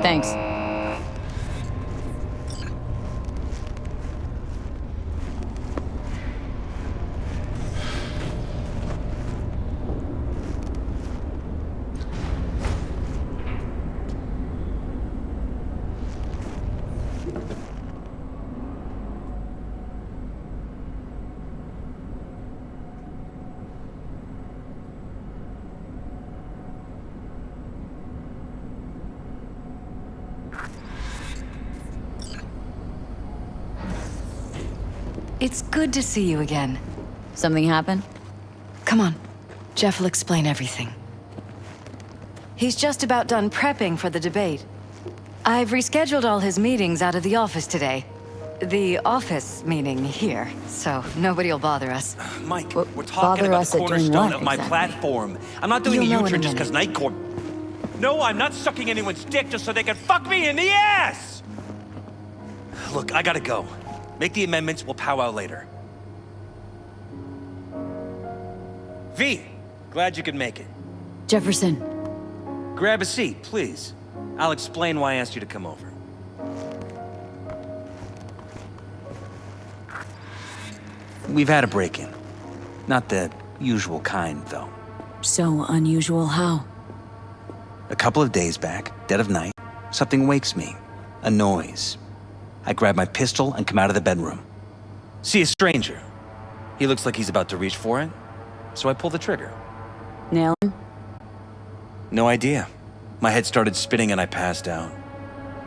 Thanks. It's good to see you again. Something happened? Come on. Jeff will explain everything. He's just about done prepping for the debate. I've rescheduled all his meetings out of the office today. The office meaning here, so nobody will bother us. Mike, Well, we're talking bother about us the at doing cornerstone what, of my exactly? platform. I'm not doing You'll a know in a U-turn just because minute. Nightcore... No, I'm not sucking anyone's dick just so they can fuck me in the ass! Look, I gotta go. Make the amendments, we'll powwow later. V, glad you could make it. Jefferson. Grab a seat, please. I'll explain why I asked you to come over. We've had a break-in. Not the usual kind, though. So unusual how? A couple of days back, dead of night, something wakes me. A noise. I grab my pistol and come out of the bedroom. See a stranger. He looks like he's about to reach for it, so I pull the trigger. Nail him? No idea. My head started spinning and I passed out.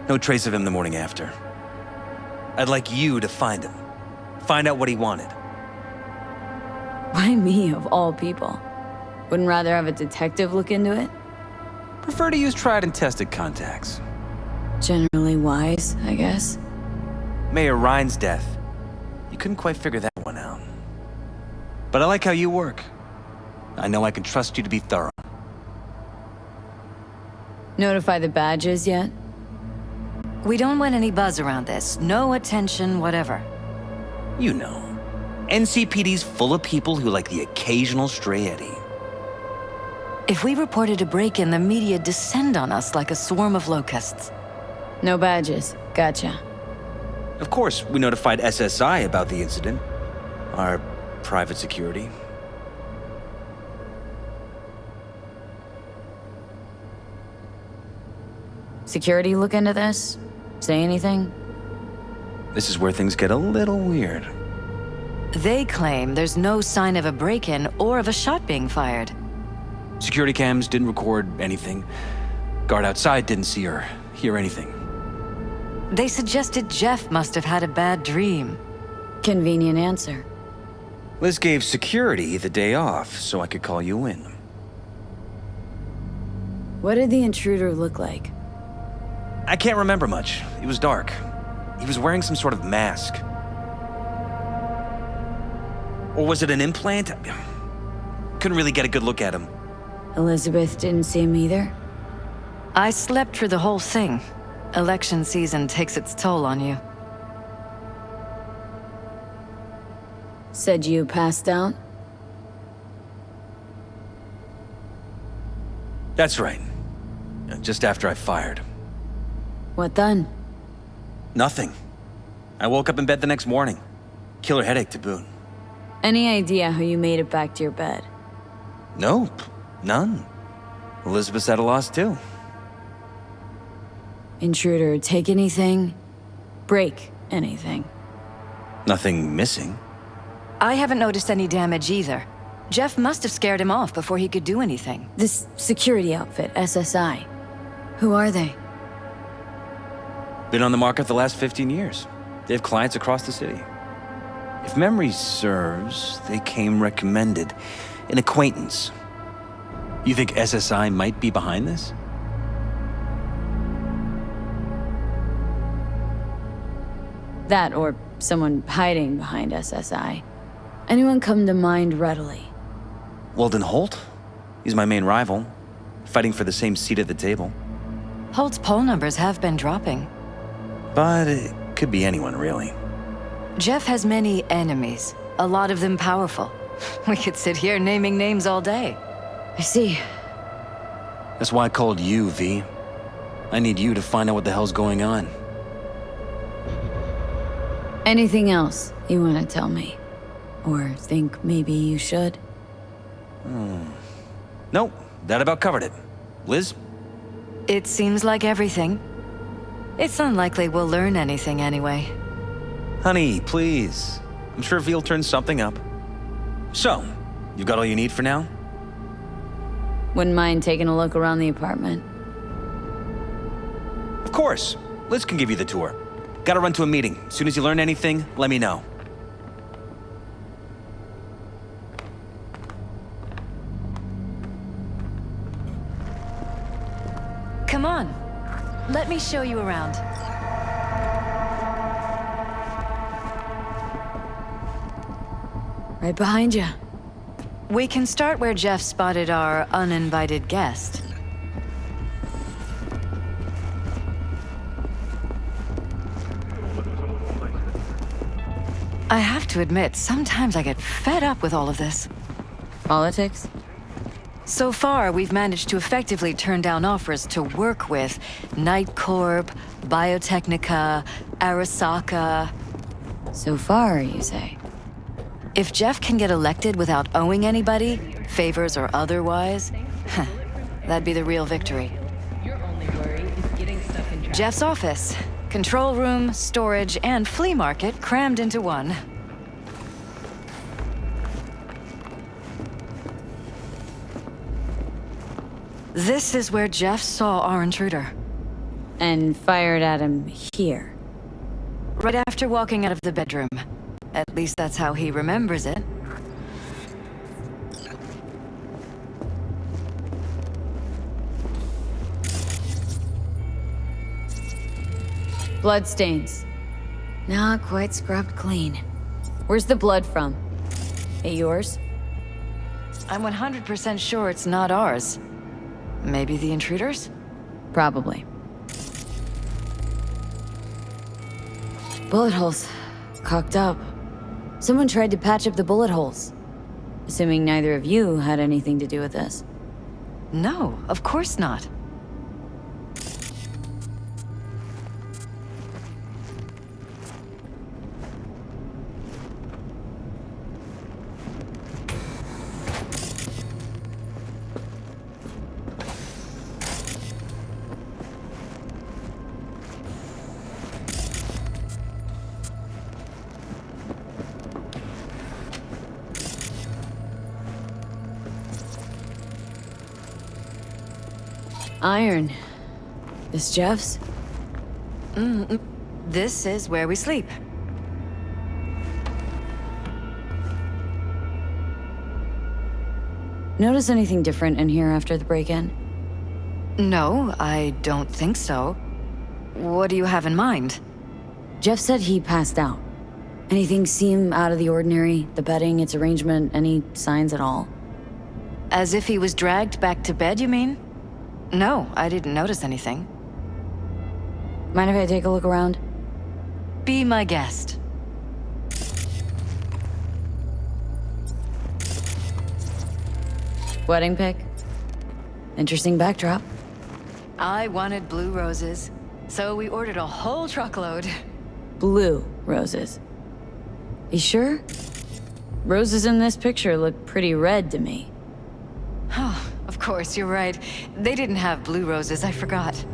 No trace of him the morning after. I'd like you to find him. Find out what he wanted. Why me, of all people? Wouldn't rather have a detective look into it? Prefer to use tried and tested contacts. Generally wise, I guess. Mayor Ryan's death. You couldn't quite figure that one out. But I like how you work. I know I can trust you to be thorough. Notify the badges yet? We don't want any buzz around this. No attention, whatever. You know, NCPD's full of people who like the occasional stray eddy. If we reported a break-in, the media descend on us like a swarm of locusts. No badges. Gotcha. Of course, we notified SSI about the incident. Our private security. Security look into this? Say anything? This is where things get a little weird. They claim there's no sign of a break-in or of a shot being fired. Security cams didn't record anything. Guard outside didn't see or hear anything. They suggested Jeff must have had a bad dream. Convenient answer. Liz gave security the day off so I could call you in. What did the intruder look like? I can't remember much. It was dark. He was wearing some sort of mask. Or was it an implant? Couldn't really get a good look at him. Elizabeth didn't see him either? I slept through the whole thing. Election season takes its toll on you. Said you passed out? That's right. Just after I fired. What then? Nothing. I woke up in bed the next morning. Killer headache to boot. Any idea how you made it back to your bed? Nope. None. Elizabeth's at a loss too. Intruder take anything? Break anything? Nothing missing. I haven't noticed any damage either. Jeff must have scared him off before he could do anything. This security outfit, SSI. Who are they? Been on the market the last 15 years. They have clients across the city. If memory serves, they came recommended. An acquaintance. You think SSI might be behind this? That or someone hiding behind SSI. Anyone come to mind readily? Weldon Holt? He's my main rival. Fighting for the same seat at the table. Holt's poll numbers have been dropping. But it could be anyone, really. Jeff has many enemies, a lot of them powerful. We could sit here naming names all day. I see. That's why I called you, V. I need you to find out what the hell's going on. Anything else you want to tell me? Or think maybe you should? Nope, that about covered it. Liz? It seems like everything. It's unlikely we'll learn anything anyway. Honey, please. I'm sure Ve'll turn something up. So, you've got all you need for now? Wouldn't mind taking a look around the apartment. Of course. Liz can give you the tour. Gotta run to a meeting. As soon as you learn anything, let me know. Come on. Let me show you around. Right behind you. We can start where Jeff spotted our uninvited guest. I have to admit, sometimes I get fed up with all of this. Politics? So far, we've managed to effectively turn down offers to work with Night Corp, Biotechnica, Arasaka. So far, you say? If Jeff can get elected without owing anybody, favors or otherwise, that'd be the real victory. Your only worry is getting stuck in traffic. Jeff's office. Control room, storage, and flea market crammed into one. This is where Jeff saw our intruder. And fired at him here. Right after walking out of the bedroom. At least that's how he remembers it. Bloodstains. Not quite scrubbed clean. Where's the blood from? It yours? I'm 100% sure it's not ours. Maybe the intruder's? Probably. Bullet holes. Cocked up. Someone tried to patch up the bullet holes. Assuming neither of you had anything to do with this. No, of course not. Iron. This Jeff's? This is where we sleep. Notice anything different in here after the break-in? No, I don't think so. What do you have in mind? Jeff said he passed out. Anything seem out of the ordinary? The bedding, its arrangement, any signs at all? As if he was dragged back to bed, you mean? No, I didn't notice anything. Mind if I take a look around? Be my guest. Wedding pic? Interesting backdrop. I wanted blue roses, so we ordered a whole truckload. Blue roses. You sure? Roses in this picture look pretty red to me. Oh, of course, you're right. They didn't have blue roses, I forgot.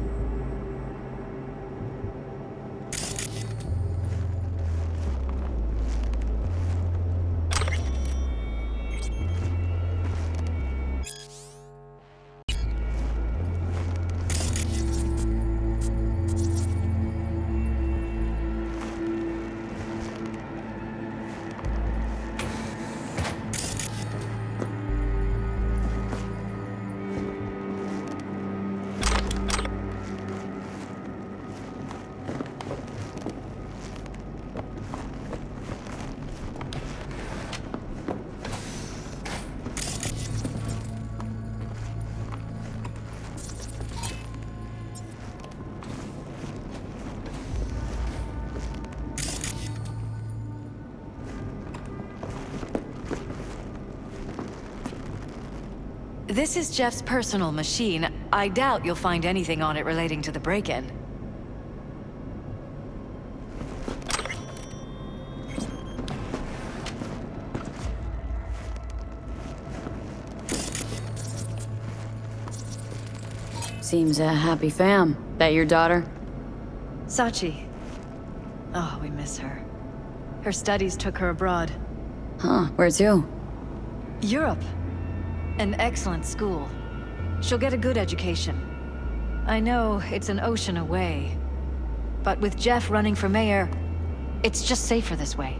This is Jeff's personal machine. I doubt you'll find anything on it relating to the break-in. Seems a happy fam. That your daughter? Sachi. Oh, we miss her. Her studies took her abroad. Huh, where to? Europe. An excellent school. She'll get a good education. I know it's an ocean away, but with Jeff running for mayor, it's just safer this way.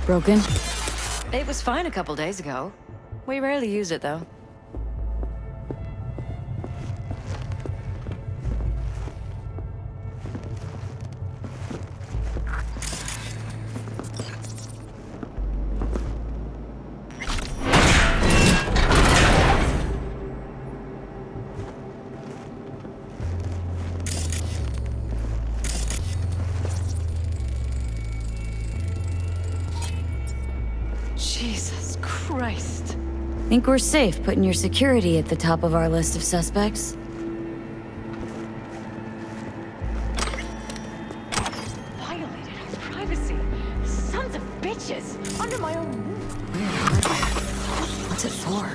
Broken? It was fine a couple days ago. We rarely use it, though. Jesus Christ. Think we're safe putting your security at the top of our list of suspects? Violated our privacy. Sons of bitches. Under my own roof. Weird hardware. What's it for?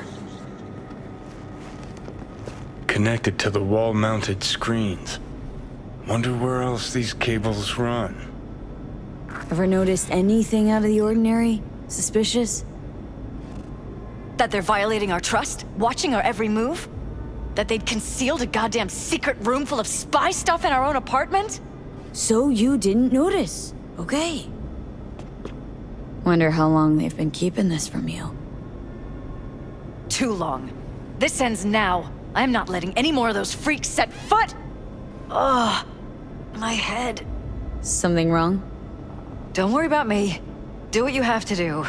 Connected to the wall-mounted screens. Wonder where else these cables run. Ever noticed anything out of the ordinary? Suspicious? That they're violating our trust? Watching our every move? That they'd concealed a goddamn secret room full of spy stuff in our own apartment? So you didn't notice. Okay. Wonder how long they've been keeping this from you. Too long. This ends now. I'm not letting any more of those freaks set foot! Ugh. My head. Something wrong? Don't worry about me. Do what you have to do.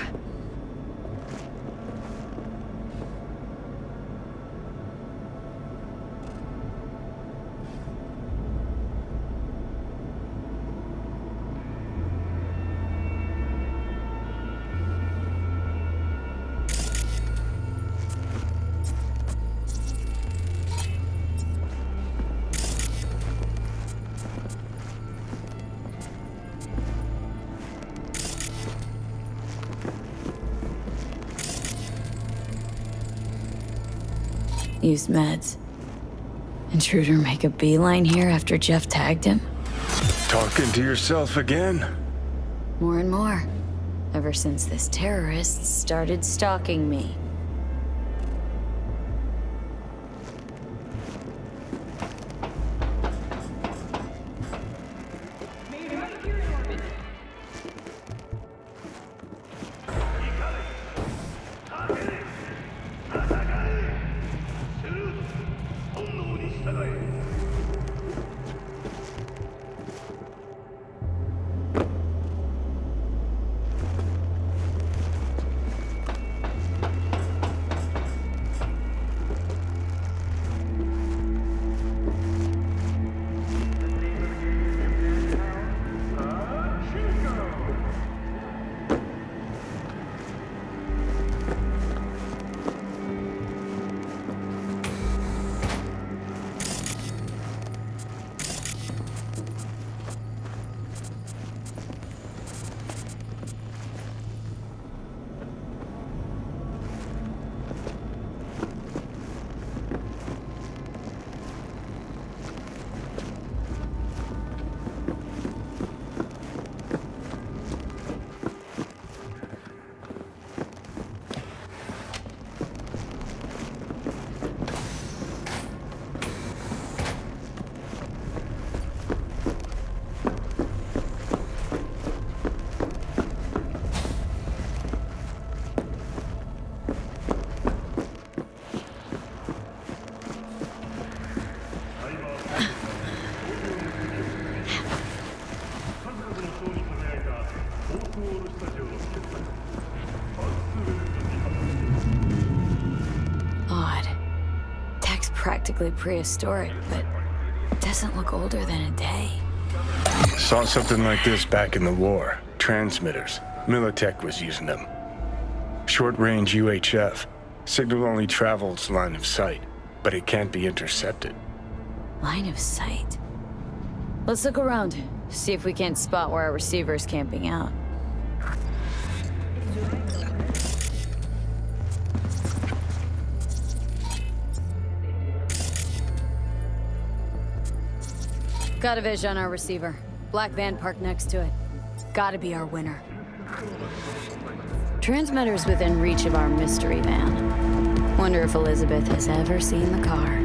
Use meds. Intruder make a beeline here after Jeff tagged him? Talking to yourself again? More and more. Ever since this terrorist started stalking me. vaguely prehistoric, but it doesn't look older than a day. Saw something like this back in the war. Transmitters. Militech was using them. Short-range UHF. Signal only travels line of sight, but it can't be intercepted. Line of sight. Let's look around, see if we can't spot where our receiver is camping out. Got a vision on our receiver. Black van parked next to it. Gotta be our winner. Transmitter's within reach of our mystery van. Wonder if Elizabeth has ever seen the car.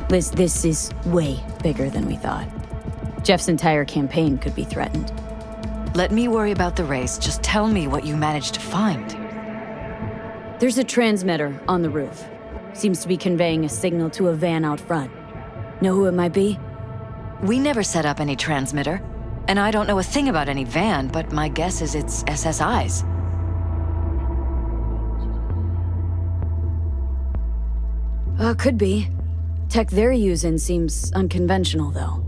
Liz, this is way bigger than we thought. Jeff's entire campaign could be threatened. Let me worry about the race. Just tell me what you managed to find. There's a transmitter on the roof. Seems to be conveying a signal to a van out front. Know who it might be? We never set up any transmitter, and I don't know a thing about any van, but my guess is it's SSI's. Could be. Tech they're using seems unconventional, though.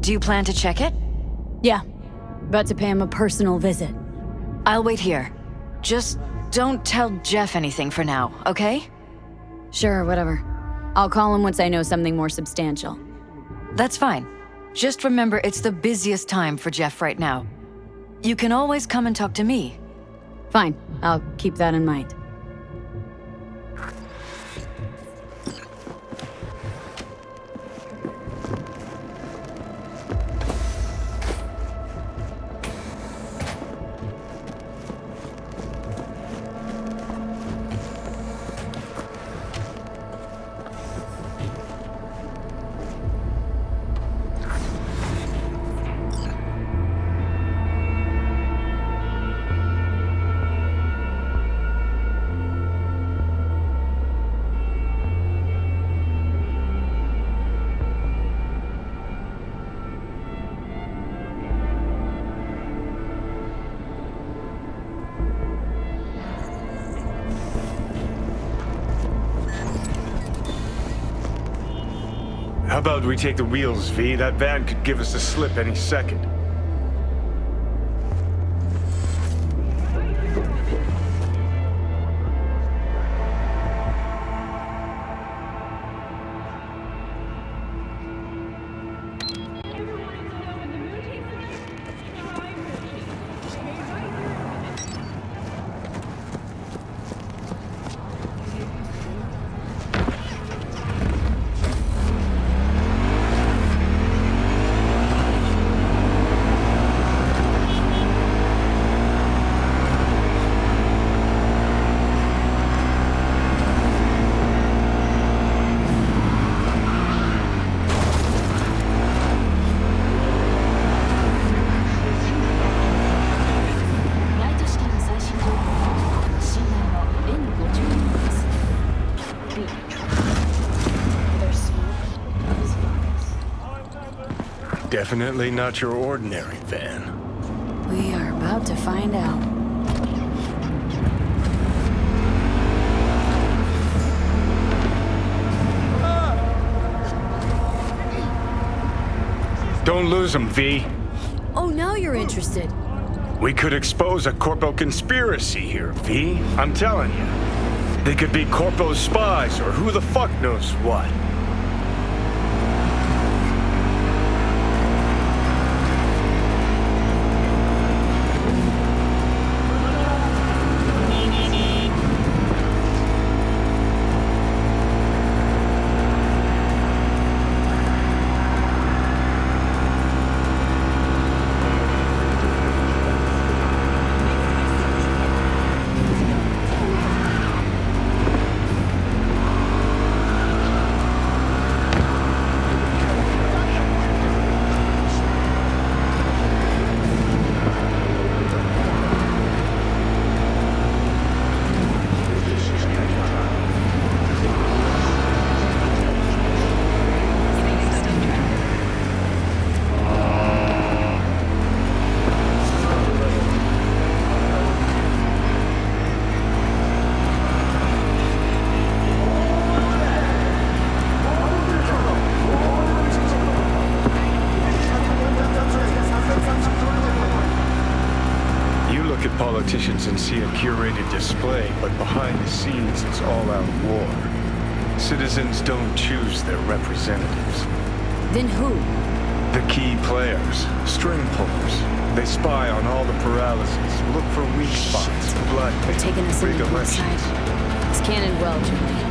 Do you plan to check it? Yeah. About to pay him a personal visit. I'll wait here. Just don't tell Jeff anything for now, okay? Sure, whatever. I'll call him once I know something more substantial. That's fine. Just remember it's the busiest time for Jeff right now. You can always come and talk to me. Fine. I'll keep that in mind. How about we take the wheels, V? That van could give us a slip any second. Definitely not your ordinary van. We are about to find out. Don't lose them, V. Oh, now you're interested. We could expose a Corpo conspiracy here, V. I'm telling you. They could be Corpo's spies or who the fuck knows what. look at politicians and see a curated display, but behind the scenes it's all-out war. Citizens don't choose their representatives. Then who? The key players, string pullers. They spy on all the paralyses, look for weak spots, blood, They're taking us in rig the good elections. side. It's canon well, Julie.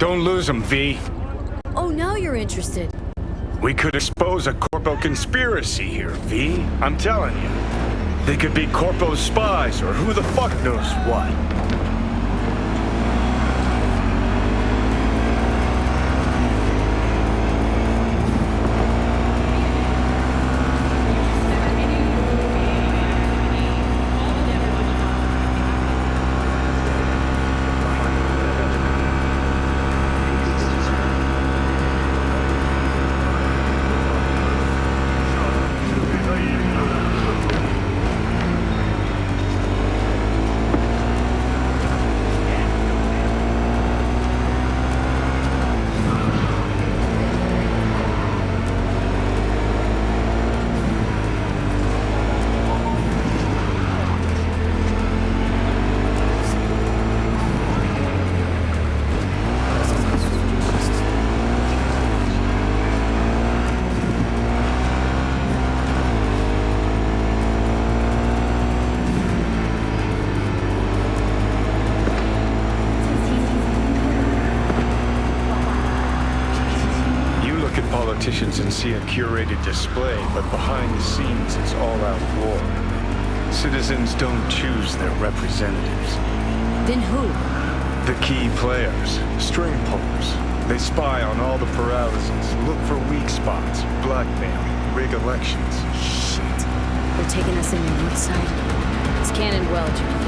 Don't lose them, V. Oh, now you're interested. We could expose a Corpo conspiracy here, V. I'm telling you. They could be Corpo's spies, or who the fuck knows what. look at politicians and see a curated display, but behind the scenes it's all-out war. Citizens don't choose their representatives. Then who? The key players, string pullers. They spy on all the paralyses, look for weak spots, blackmail, rig elections. Shit. They're taking us in the north side. It's Cannon well, Jimmy.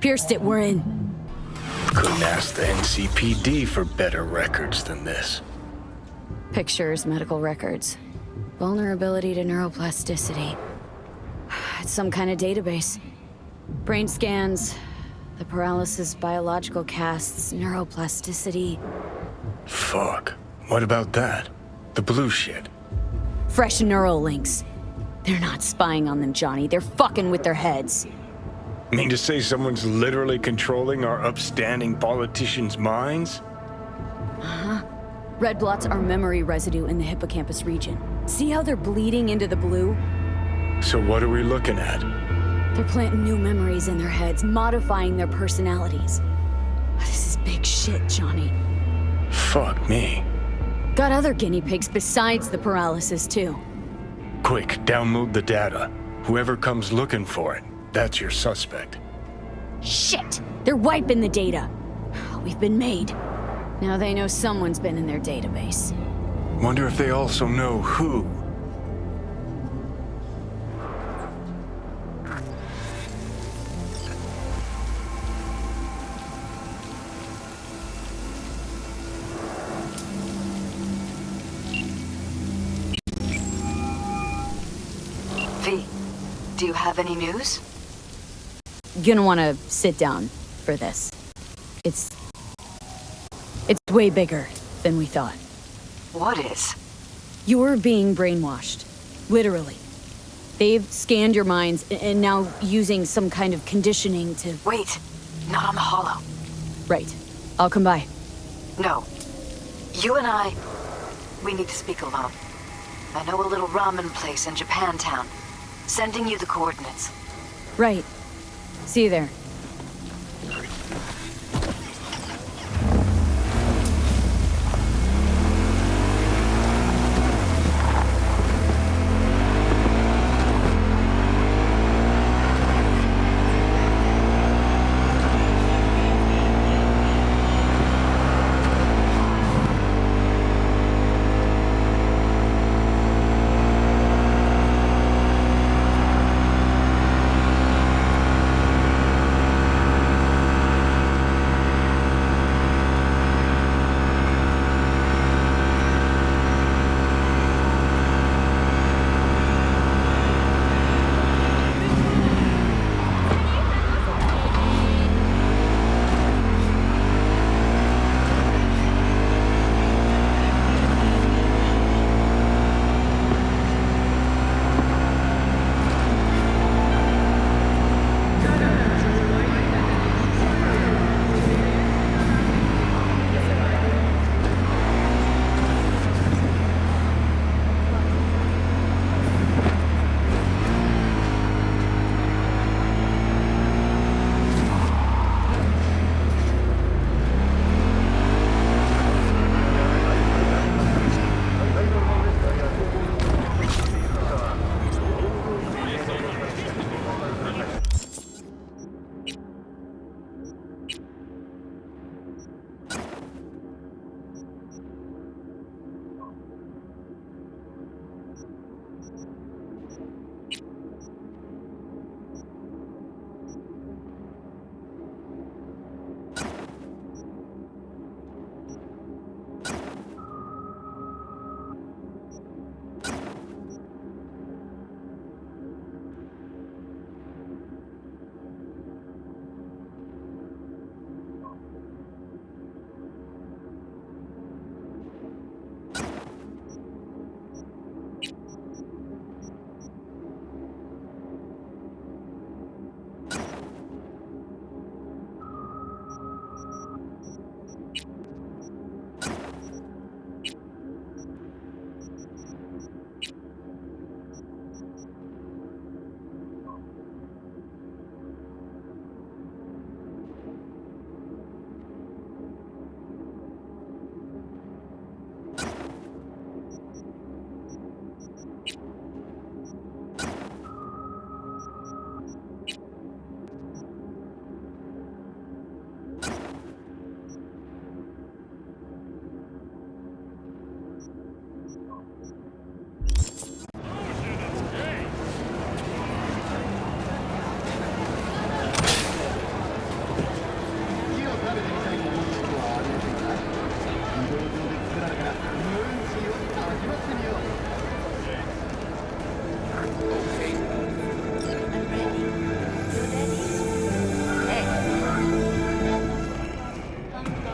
Pierced it, we're in. Couldn't ask the NCPD for better records than this. Pictures, medical records. Vulnerability to neuroplasticity. It's some kind of database. Brain scans, the paralysis biological casts, neuroplasticity. Fuck. What about that? The blue shit. Fresh neural links. They're not spying on them, Johnny. They're fucking with their heads. Mean to say someone's literally controlling our upstanding politicians' minds? Red blots are memory residue in the hippocampus region. See how they're bleeding into the blue? So what are we looking at? They're planting new memories in their heads, modifying their personalities. This is big shit, Johnny. Fuck me. Got other guinea pigs besides the paralysis, too. Quick, download the data. Whoever comes looking for it, that's your suspect. Shit! They're wiping the data. We've been made. Now they know someone's been in their database. Wonder if they also know who. V, do you have any news? You're gonna wanna sit down for this. It's way bigger than we thought. What is? You're being brainwashed. Literally. They've scanned your minds and now using some kind of conditioning to... Wait, not on the holo. Right. I'll come by. No. You and I, we need to speak alone. I know a little ramen place in Japantown. Sending you the coordinates. Right. See you there.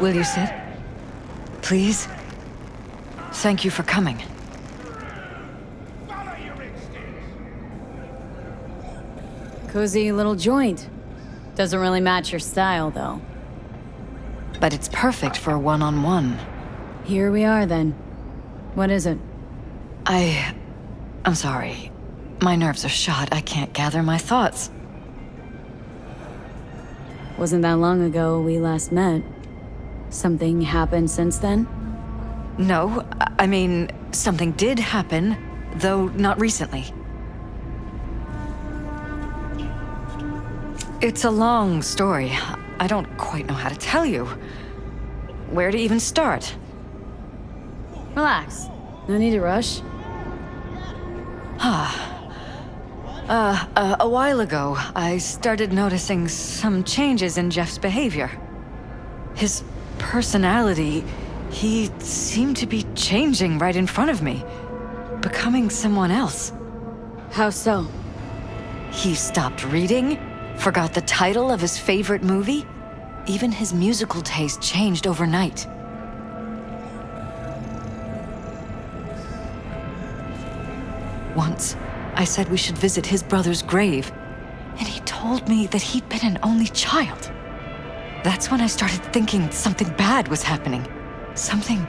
Will you sit? Please? Thank you for coming. Cozy little joint. Doesn't really match your style, though. But it's perfect for a one-on-one. Here we are, then. What is it? I'm sorry. My nerves are shot. I can't gather my thoughts. Wasn't that long ago we last met. Something happened since then? No, I mean, something did happen, though not recently. It's a long story. I don't quite know how to tell you. Where to even start? Relax. No need to rush. A while ago, I started noticing some changes in Jeff's behavior. His personality, he seemed to be changing right in front of me, becoming someone else. How so? He stopped reading, forgot the title of his favorite movie. Even his musical taste changed overnight. Once, I said we should visit his brother's grave, and he told me that he'd been an only child. That's when I started thinking something bad was happening. Something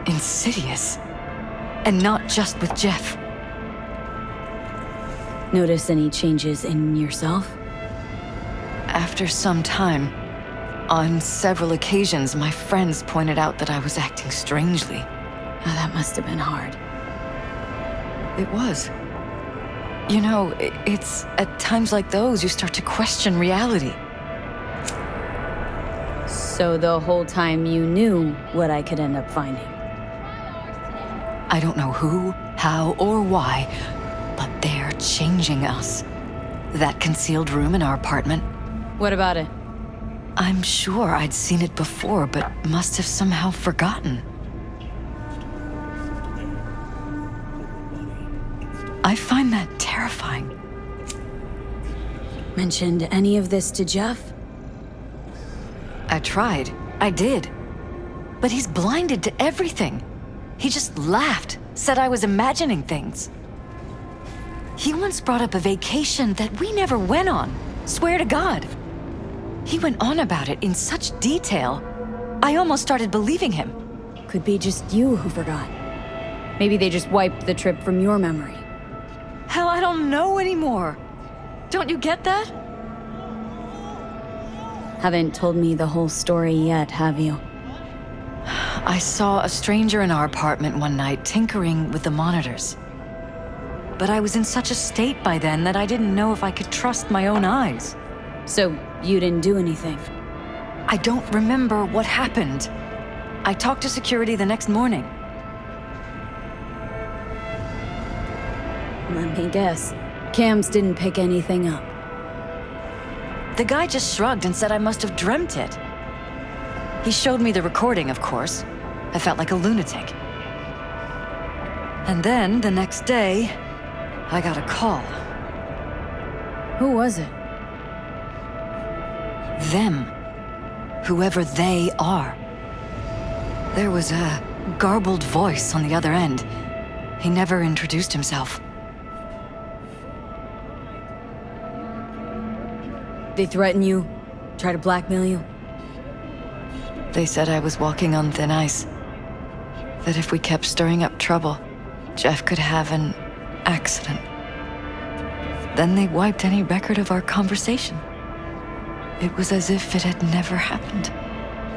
insidious. And not just with Jeff. Notice any changes in yourself? After some time, on several occasions, my friends pointed out that I was acting strangely. Oh, that must have been hard. It was. You know, it's at times like those you start to question reality. So the whole time you knew what I could end up finding? I don't know who, how, or why, but they're changing us. That concealed room in our apartment. What about it? I'm sure I'd seen it before, but must have somehow forgotten. I find that terrifying. Mentioned any of this to Jeff? I tried. I did. But he's blinded to everything. He just laughed, said I was imagining things. He once brought up a vacation that we never went on. Swear to God. He went on about it in such detail, I almost started believing him. Could be just you who forgot. Maybe they just wiped the trip from your memory. Hell, I don't know anymore. Don't you get that? Haven't told me the whole story yet, have you? I saw a stranger in our apartment one night tinkering with the monitors. But I was in such a state by then that I didn't know if I could trust my own eyes. So, you didn't do anything? I don't remember what happened. I talked to security the next morning. Let me guess. Cams didn't pick anything up. The guy just shrugged and said I must have dreamt it. He showed me the recording, of course. I felt like a lunatic. And then, the next day, I got a call. Who was it? Them. Whoever they are. There was a garbled voice on the other end. He never introduced himself. They threaten you? Try to blackmail you? They said I was walking on thin ice. That if we kept stirring up trouble, Jeff could have an accident. Then they wiped any record of our conversation. It was as if it had never happened.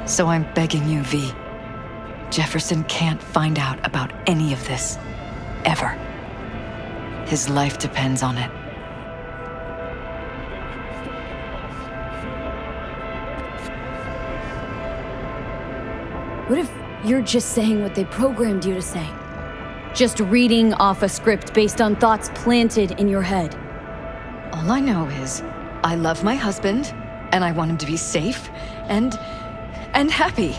So I'm begging you, V. Jefferson can't find out about any of this. Ever. His life depends on it. What if you're just saying what they programmed you to say? Just reading off a script based on thoughts planted in your head? All I know is, I love my husband, and I want him to be safe, and happy.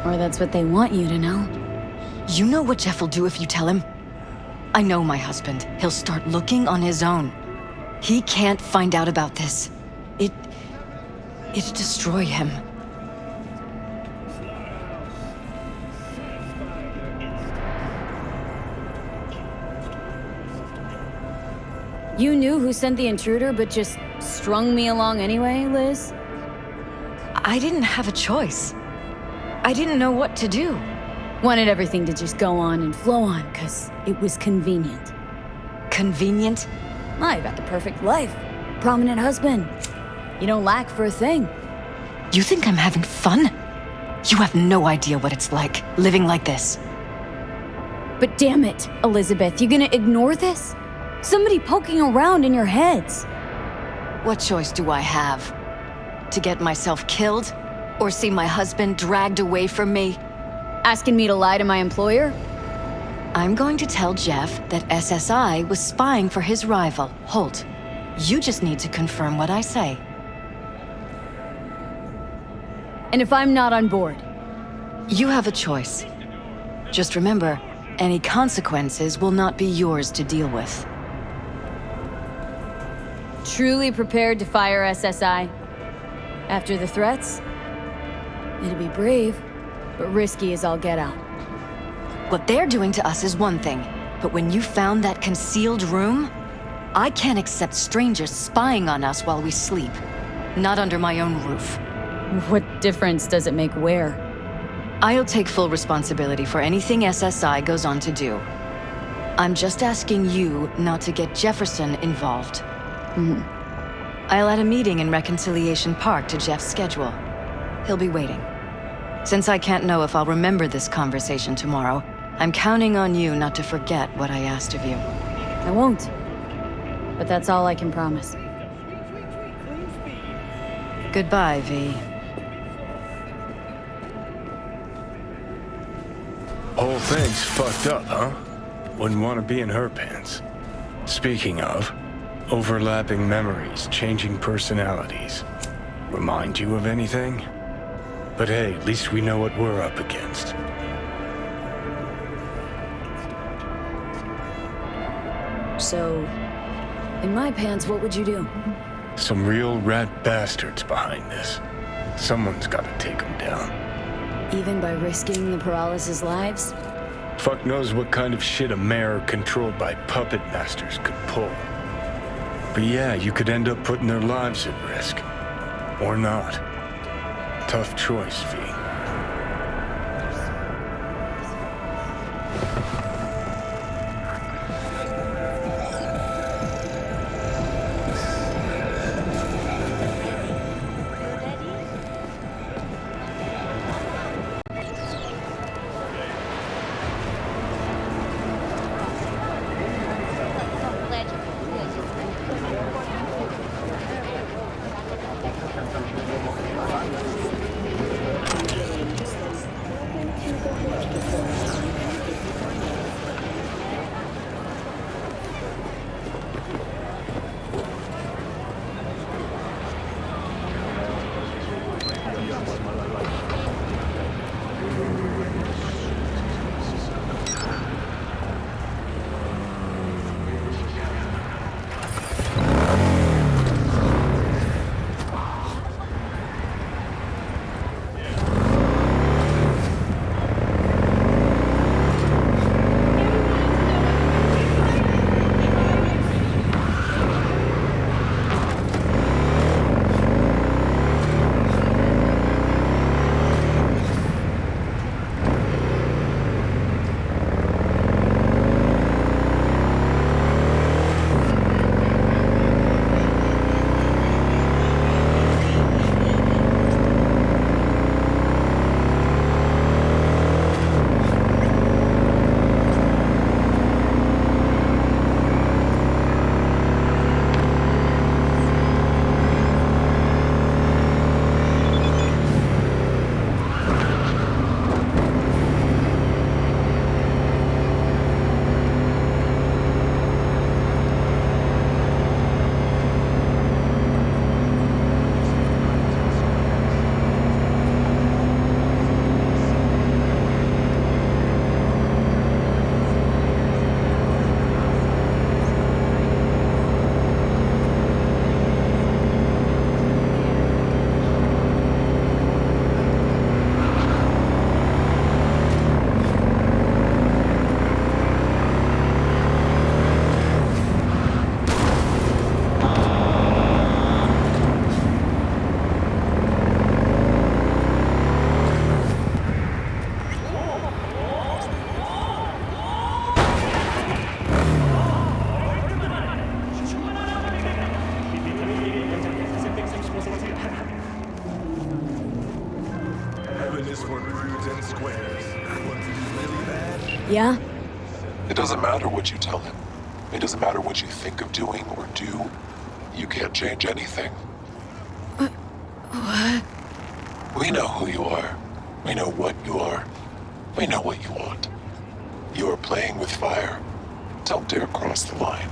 Or that's what they want you to know. You know what Jeff will do if you tell him? I know my husband. He'll start looking on his own. He can't find out about this. It'd destroy him. You knew who sent the intruder, but just strung me along anyway, Liz? I didn't have a choice. I didn't know what to do. Wanted everything to just go on and flow on, because it was convenient. Convenient? I got the perfect life. Prominent husband. You don't lack for a thing. You think I'm having fun? You have no idea what it's like, living like this. But damn it, Elizabeth, you gonna ignore this? Somebody poking around in your heads. What choice do I have? To get myself killed? Or see my husband dragged away from me? Asking me to lie to my employer? I'm going to tell Jeff that SSI was spying for his rival, Holt. You just need to confirm what I say. And if I'm not on board? You have a choice. Just remember, any consequences will not be yours to deal with. Truly prepared to fire SSI? After the threats? It'd be brave, but risky as all get out. What they're doing to us is one thing, but when you found that concealed room, I can't accept strangers spying on us while we sleep. Not under my own roof. What difference does it make where? I'll take full responsibility for anything SSI goes on to do. I'm just asking you not to get Jefferson involved. I'll add a meeting in Reconciliation Park to Jeff's schedule. He'll be waiting. Since I can't know if I'll remember this conversation tomorrow, I'm counting on you not to forget what I asked of you. I won't. But that's all I can promise. Goodbye, V. Whole thing's fucked up, huh? Wouldn't want to be in her pants. Speaking of, overlapping memories, changing personalities. Remind you of anything? But hey, at least we know what we're up against. So, in my pants, what would you do? Some real rat bastards behind this. Someone's gotta take them down. Even by risking the paralysis' lives? Fuck knows what kind of shit a mayor controlled by puppet masters could pull. But yeah, you could end up putting their lives at risk. Or not. Tough choice, V. Yeah? It doesn't matter what you tell him. It doesn't matter what you think of doing or do. You can't change anything. What? We know who you are. We know what you are. We know what you want. You are playing with fire. Don't dare cross the line.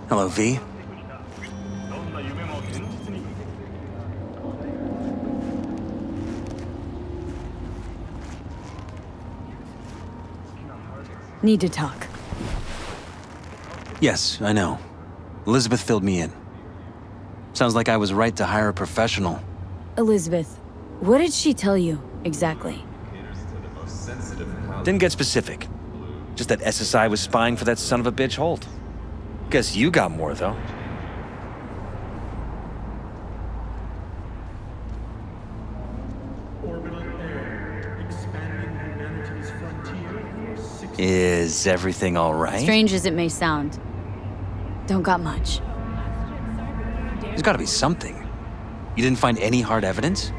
Hello, V. Need to talk. Yes, I know. Elizabeth filled me in. Sounds like I was right to hire a professional. Elizabeth, what did she tell you, exactly? Didn't get specific. Just that SSI was spying for that son of a bitch Holt. Guess you got more, though. Is everything all right? Strange as it may sound, don't got much. There's gotta be something. You didn't find any hard evidence?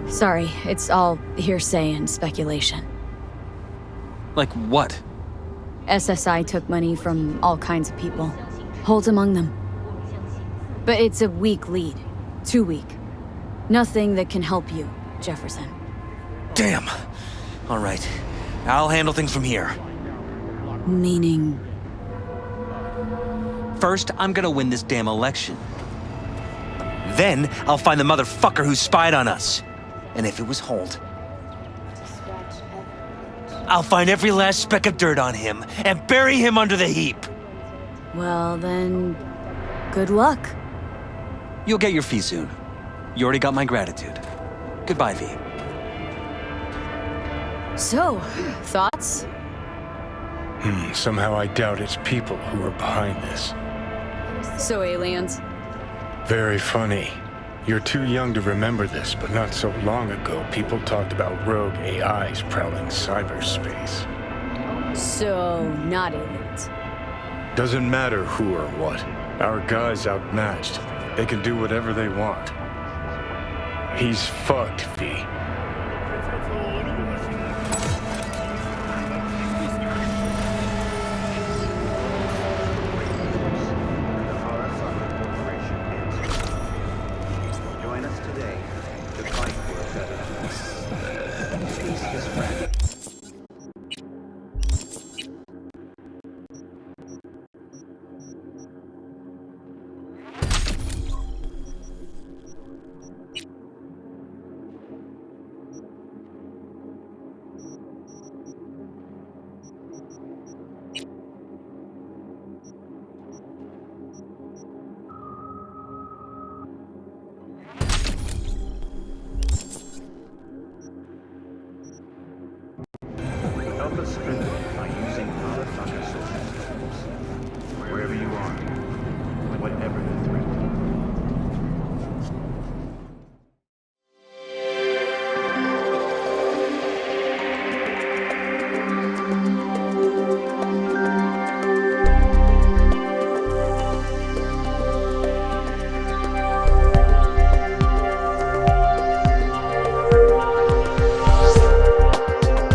Sorry, it's all hearsay and speculation. Like what? SSI took money from all kinds of people. Holt among them. But it's a weak lead. Too weak. Nothing that can help you, Jefferson. Damn. All right. I'll handle things from here. Meaning... First, I'm gonna win this damn election. Then, I'll find the motherfucker who spied on us. And if it was Holt, I'll find every last speck of dirt on him and bury him under the heap. well then... good luck. You'll get your fee soon. You already got my gratitude. Goodbye, V. So, thoughts? Somehow I doubt it's people who are behind this. So aliens? Very funny. You're too young to remember this, but not so long ago, people talked about rogue AIs prowling cyberspace. So, not aliens. Doesn't matter who or what. Our guy's outmatched. They can do whatever they want. He's fucked, V. Join us today to fight for a better future. Peace is friend. Help us strengthen